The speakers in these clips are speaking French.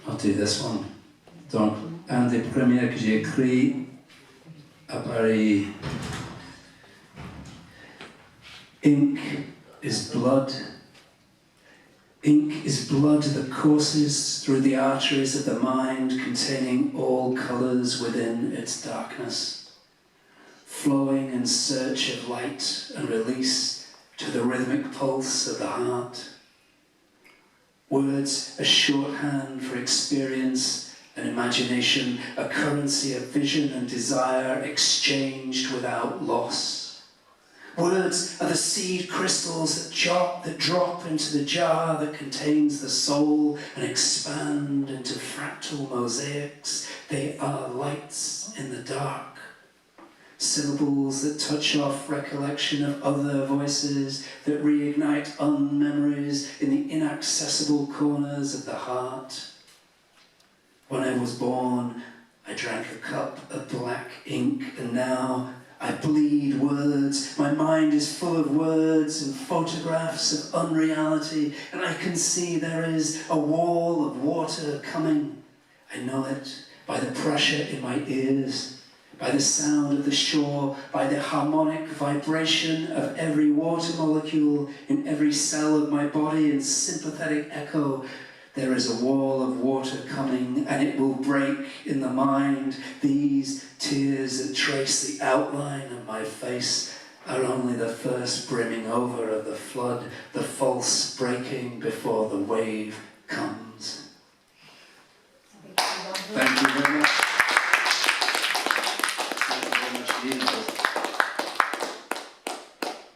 I'll do this one. Donc, un des premiers que j'ai écrit à Paris. Ink is blood. Ink is blood that courses through the arteries of the mind, containing all colours within its darkness, flowing in search of light and release to the rhythmic pulse of the heart. Words are shorthand for experience and imagination, a currency of vision and desire exchanged without loss. Words are the seed crystals that drop into the jar that contains the soul and expand into fractal mosaics. They are lights in the dark. Syllables that touch off recollection of other voices, that reignite memories in the inaccessible corners of the heart. When I was born, I drank a cup of black ink, and now I bleed words. My mind is full of words and photographs of unreality, and I can see there is a wall of water coming. I know it by the pressure in my ears, by the sound of the shore, by the harmonic vibration of every water molecule in every cell of my body in sympathetic echo. There is a wall of water coming, and it will break in the mind. These tears that trace the outline of my face are only the first brimming over of the flood, the false breaking before the wave comes. Thank you very much.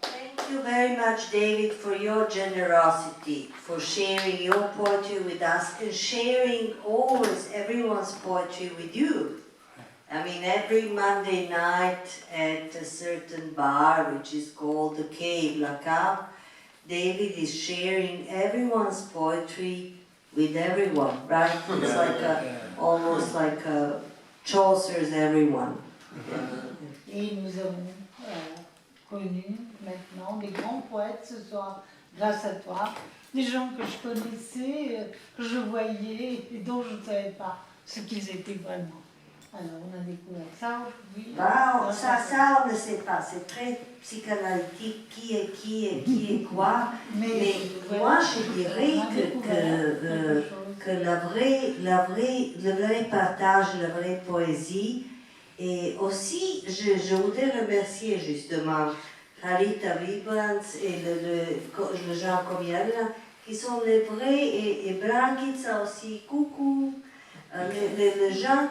Thank you very much, David, for your generosity, for sharing your poetry with us and sharing always everyone's poetry with you. I mean, every Monday night at a certain bar, which is called the Cave, La Cave, David is sharing everyone's poetry with everyone, right? It's like almost like Chaucer's everyone. Et nous avons connu maintenant des grands poètes ce soir, grâce à toi, des gens que je connaissais, que je voyais et dont je ne savais pas ce qu'ils étaient vraiment. Alors on a découvert ça aujourd'hui. Wow, ça on ne sait pas, c'est très psychanalytique, qui est quoi. Mais moi je dirais que le vrai partage, la vraie poésie, et aussi je voudrais remercier justement Ralita Vibrants et le Jean Comiel, qui sont les vrais, et Brankica aussi, coucou. Les gens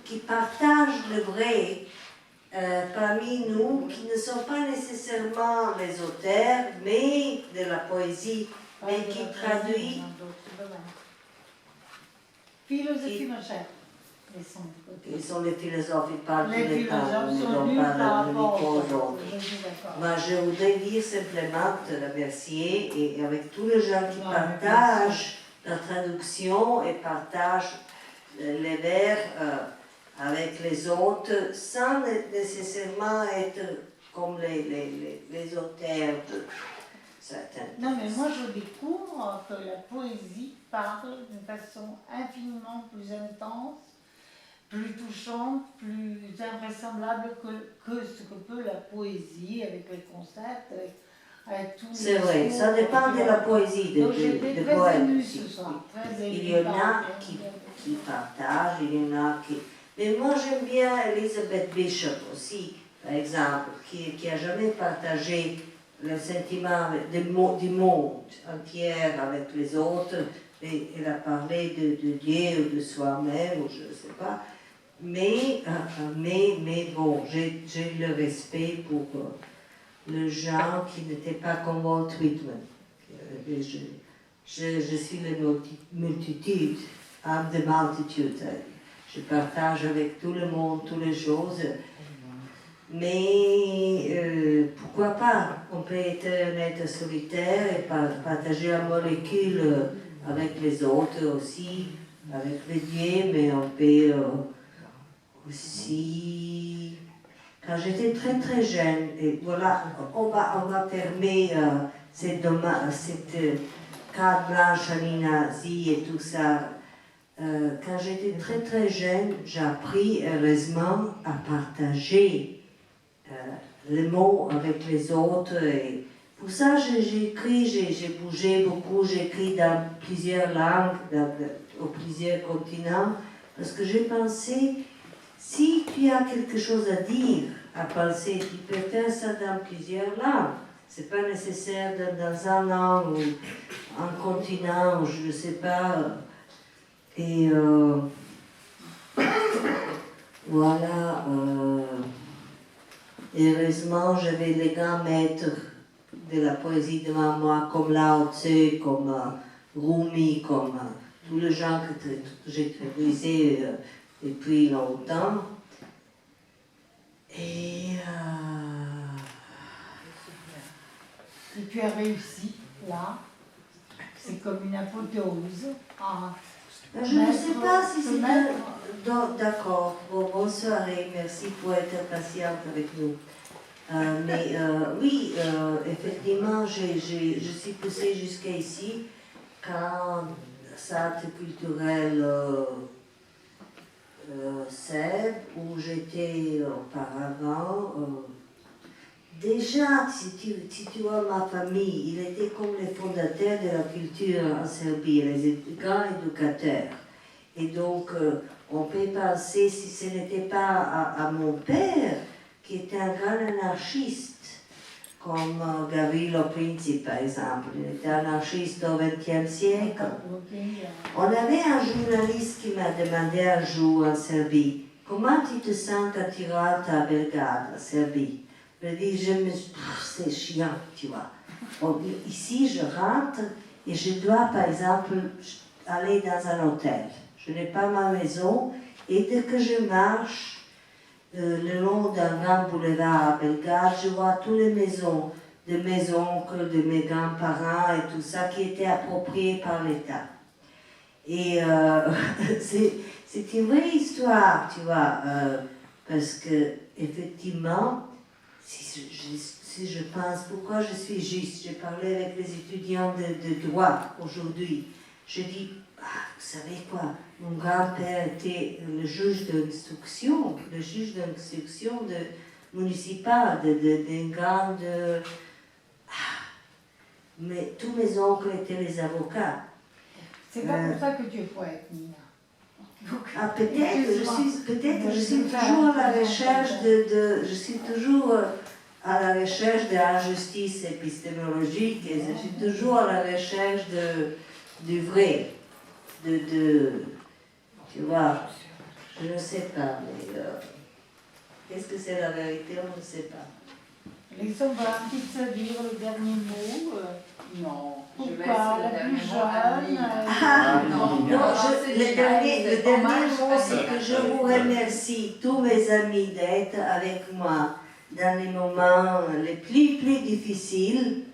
qui partagent le vrai parmi nous, qui ne sont pas nécessairement les auteurs, mais de la poésie, mais qui traduisent. Philosophie, ma chère. Ils sont les philosophes, ils parlent les tous les temps, philosophes ils sont ne nus parlent par uniquement rapport aux autres. Moi, je voudrais dire simplement te remercier, et avec tous les gens qui partagent la traduction et partagent les vers avec les autres, sans nécessairement être comme les auteurs de certains. Non, mais moi je découvre que la poésie parle d'une façon infiniment plus intense, plus touchante, plus invraisemblable que ce que peut la poésie avec les concepts, avec tous les... C'est vrai, ça dépend de la poésie des poètes. Il y en a qui partagent, il y en a qui... Mais moi j'aime bien Elizabeth Bishop aussi, par exemple, qui a jamais partagé le sentiment du monde entier avec les autres, et elle a parlé de Dieu ou de soi-même, ou je ne sais pas. Mais bon, j'ai le respect pour les gens qui n'étaient pas comme Walt Whitman. Je suis la multitude, I'm the multitude. Je partage avec tout le monde, toutes les choses. Mais pourquoi pas? On peut être un être solitaire et partager la molécule avec les autres aussi, avec les dieux, mais on peut aussi... Quand j'étais très très jeune, et voilà, on va fermer cette Carte Blanche, Alina Zi et tout ça. Quand j'étais très très jeune, j'ai appris heureusement à partager les mots avec les autres. Et pour ça, j'ai écrit, j'ai bougé beaucoup, j'ai écrit dans plusieurs langues, dans plusieurs continents, parce que j'ai pensé, si tu as quelque chose à dire, à penser, tu peux faire ça dans plusieurs langues. C'est pas nécessaire dans un langue ou un continent, ou je ne sais pas. Et voilà. Heureusement, j'avais les grands maîtres de la poésie devant moi, comme Lao Tse, comme Rumi, comme tous les gens que j'ai traduisés depuis longtemps. Et tu as réussi, là. C'est comme une apothéose. je ne sais pas si c'est... D'accord, bonne soirée, merci pour être patiente avec nous. Mais oui, effectivement, je suis poussée jusqu'à ici quand centre culturel Sèvres, où j'étais auparavant. Déjà, si tu vois ma famille, il était comme les fondateurs de la culture en Serbie, les grands éducateurs. Et donc, on peut penser, si ce n'était pas à mon père, qui était un grand anarchiste, comme Gavrilo Princip, par exemple. Il était anarchiste au XXe siècle. On avait un journaliste qui m'a demandé un jour en Serbie, comment tu te sens quand tu rentres à Belgrade, en Serbie? Je lui dis, c'est chiant, tu vois. Bon, ici, je rentre et je dois, par exemple, aller dans un hôtel. Je n'ai pas ma maison et dès que je marche le long d'un grand boulevard à Belgrade, je vois toutes les maisons de mes oncles, de mes grands-parents et tout ça qui étaient appropriées par l'État. Et c'est une vraie histoire, tu vois, parce que effectivement, si je pense pourquoi je suis juste, j'ai parlé avec les étudiants de droit aujourd'hui. Je dis, vous savez quoi, mon grand-père était le juge d'instruction municipale d'une grande... mais tous mes oncles étaient les avocats. C'est pas pour ça que tu es poète, Nina. Peut-être je suis toujours à la recherche je suis toujours à la recherche de l'injustice épistémologique et je suis toujours à la recherche du vrai, tu vois, je ne sais pas, mais qu'est-ce que c'est la vérité, on ne sait pas. Alexandre va un petit peu dire le dernier mot. Non, je Pourquoi laisse la le plus dernier mot à Annie. Le dernier mot, c'est que je vous remercie, tous mes amis, d'être avec moi dans les moments les plus difficiles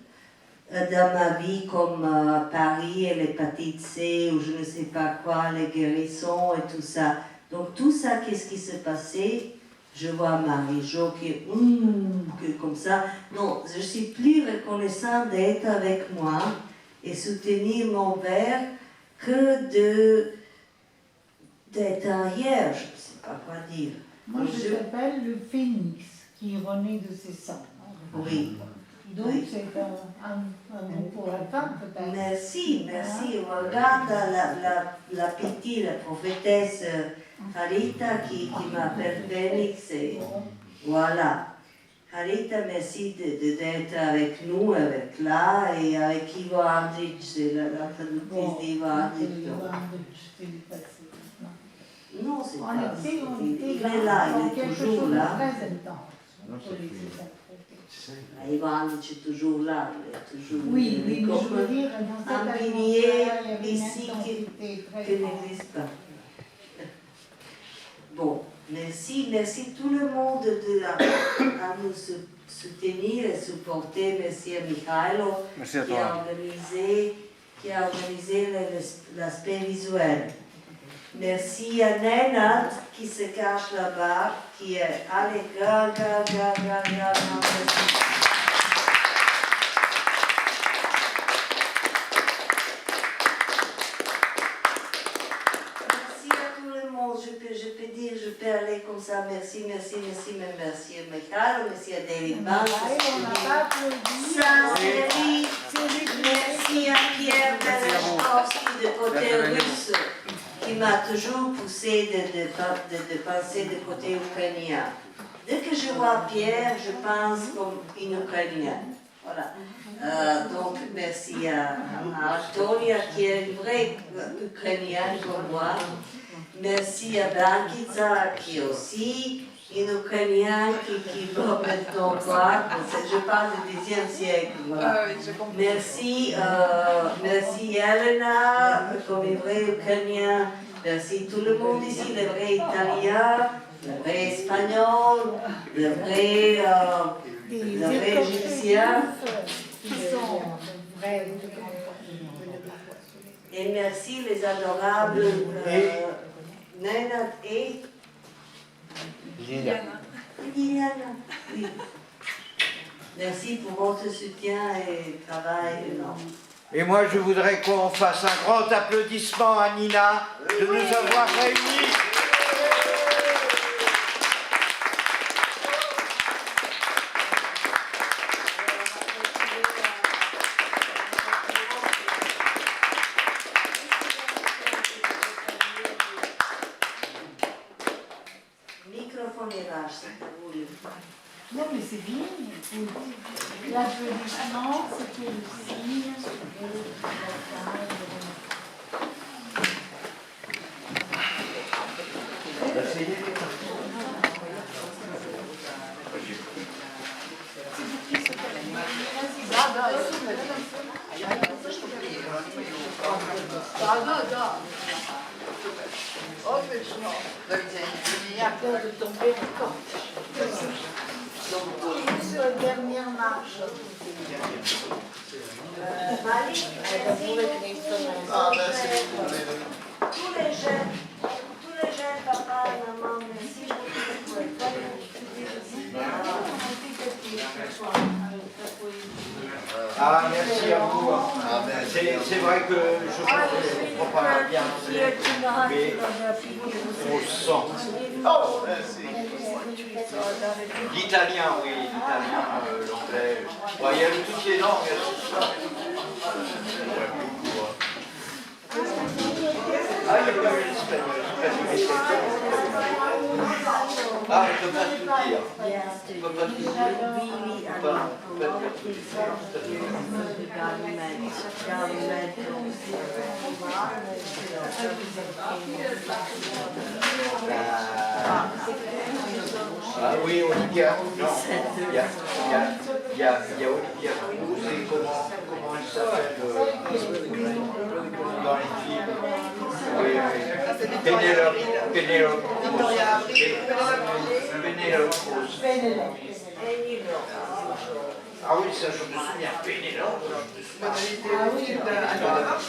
dans ma vie, comme Paris et l'hépatite C, ou je ne sais pas quoi, les guérissons et tout ça. Donc tout ça, qu'est-ce qui s'est passé? Je vois Marie-Jo qui est comme ça. Non, je suis plus reconnaissante d'être avec moi et soutenir mon verre que d'être arrière, je ne sais pas quoi dire. Moi, je t'appelle le phénix qui renaît de ses cendres. Oui. Donc, oui. c'est un mot pour la femme, peut-être. Merci. Regarde la petite, la prophétesse Harita qui m'appelle Phoenix. Et voilà. Harita, merci d'être avec nous, avec là, et avec Ivo Andrić, c'est la traductrice d'Ivo Andrić. Non, c'est pas. Il est là, il est toujours là. Très intense. Ivo Andrić est toujours là, il est toujours. Oui, mais je veux dire, dans un cette pilier atmosphère, il y ici avait une qui intensité très n'existe pas. Bon, merci tout le monde à nous soutenir et supporter. Merci à Mikhailo qui a organisé l'aspect visuel. Merci à Nenad qui se cache là-bas, qui est allez, grand, merci. comme ça. Merci, merci, merci, merci à Michael, merci à David Banks. On n'a pas applaudi. Saint-Thierry, merci à Pierre Berezovski de côté russe, qui m'a toujours poussé de penser du côté ukrainien. Dès que je vois Pierre, je pense comme une Ukrainienne. Voilà. Donc, merci à Antonia, qui est une vraie Ukrainienne comme moi. Merci à Blankica, qui est aussi une Ukrainienne qui va maintenant voir. Je parle du Xe siècle. Voilà. Merci, merci Elena, comme une vraie Ukrainienne. Merci tout le monde ici, les vrais Italiens, les vrais Espagnols, les vrais Égyptiens. Qui sont vrais. Et merci les adorables Nena et Liliana. Oui. Merci pour votre soutien et travail énorme. Et moi, je voudrais qu'on fasse un grand applaudissement à Nina de nous avoir réunis. Microphone est rare, si vous voulez. Non, mais c'est bien. L'applaudissement, c'était le signe de la taille. Da. Odlično. Ja peur de tomber encore. Sur la dernière marche. Malik, tous les jeunes papas et maman, merci beaucoup pour l'école. Ah, merci à vous. C'est vrai que je ne comprends pas bien anglais, mais on sent. Oh, l'italien, oui, l'italien, l'anglais. Bon, il y avait toutes les langues, Ah, il n'y a pas eu l'espagnol, Ah, je ne peux pas tout dire. Je ne peux pas tout dire. Ah oui, Olivia, non, il y a Olivia Cruz et comment elle s'appelle dans les films. Oui, Penelope Cruz. Ah oui, ça je me souviens, Pénélope, je me souviens. Ah oui, Pénélope.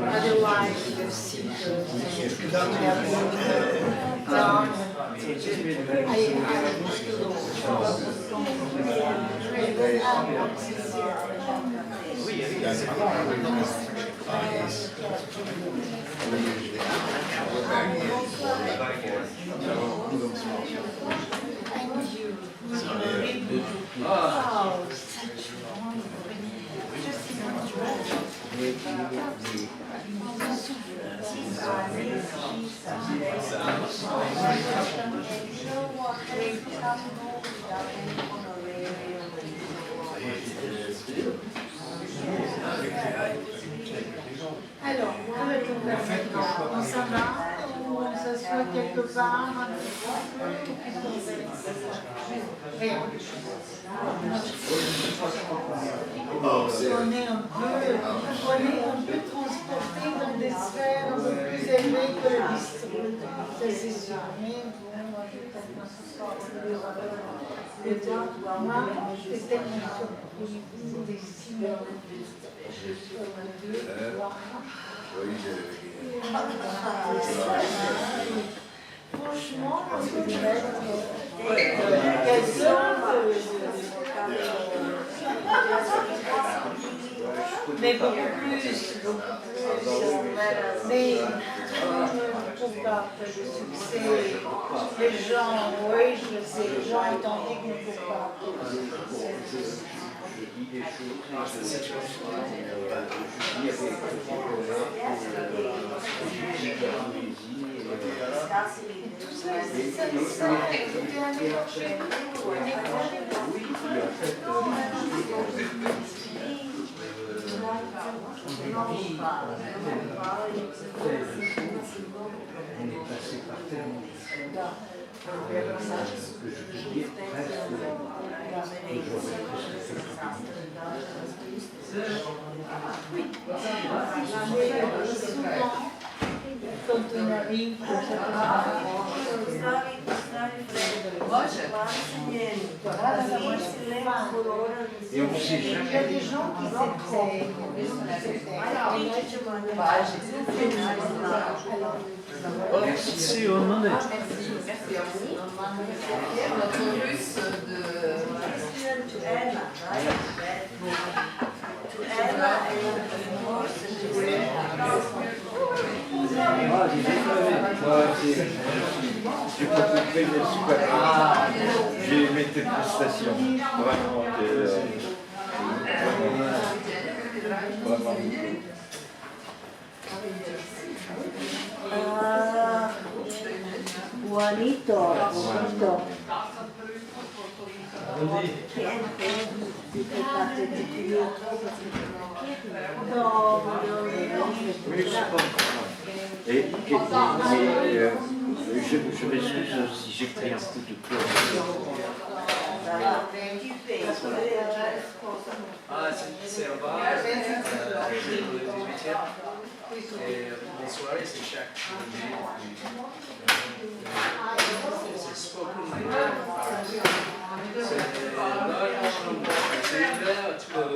Otherwise, you see Alors, que va-t-on faire maintenant? On s'en va ou on s'assoit quelque part? Qu'est-ce qu'on fait? Rien. On est un peu transporté dans des sphères un peu plus élevées que le bistrot. Ça c'est sûr. Mais bon, moi je vais peut-être m'asseoir le temps. Moi, j'étais tellement surpris des signes. Franchement, on peut mettre mais beaucoup plus. Mais pourquoi le succès, les gens, oui, je sais, les gens étant dit qu'on ne peut pas. On est passé par tellement de choses que je peux dire presque que j'aurais presque fait. Quand on arrive, Et on ne sait il y a jamais. des gens qui s'éteignent. Merci au monde. Merci à vous. Notre russe de... J'ai pas compris, mais c'est pas grave. J'ai aimé tes prestations. Vraiment, vraiment. Juanito. Oui, c'est pas grave. Je m'excuse si j'ai pris un coup de cœur. Ah, c'est un bar, le 18e. Et les soirées, c'est chaque journée. C'est spoken word. C'est ouvert, tu peux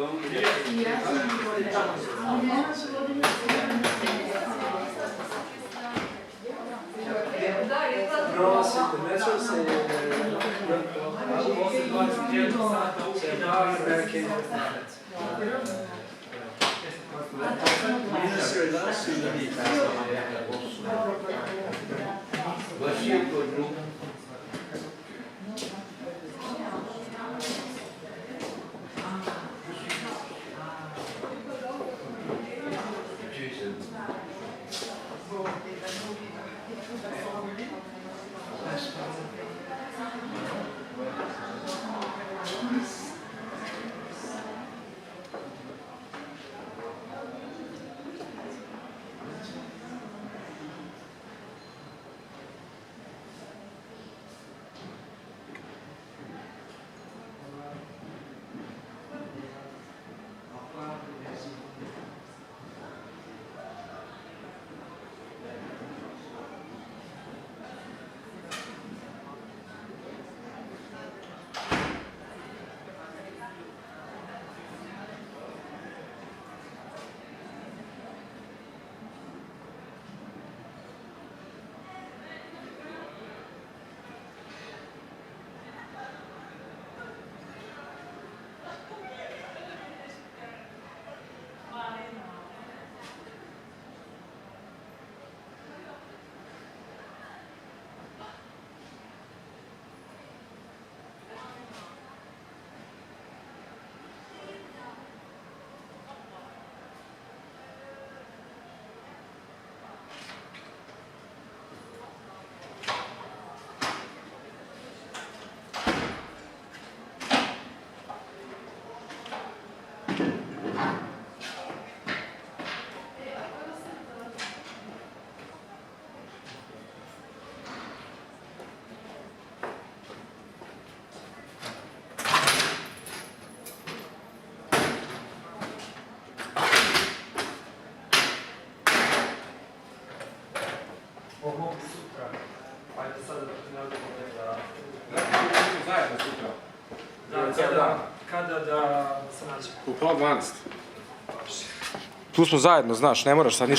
non, c'est le métro, c'est un bar américain. Voici un peu de nous. ceo dan. Kada da se nađemo? U pola 12. Tu smo zajedno, znaš, ne moraš sad ništa.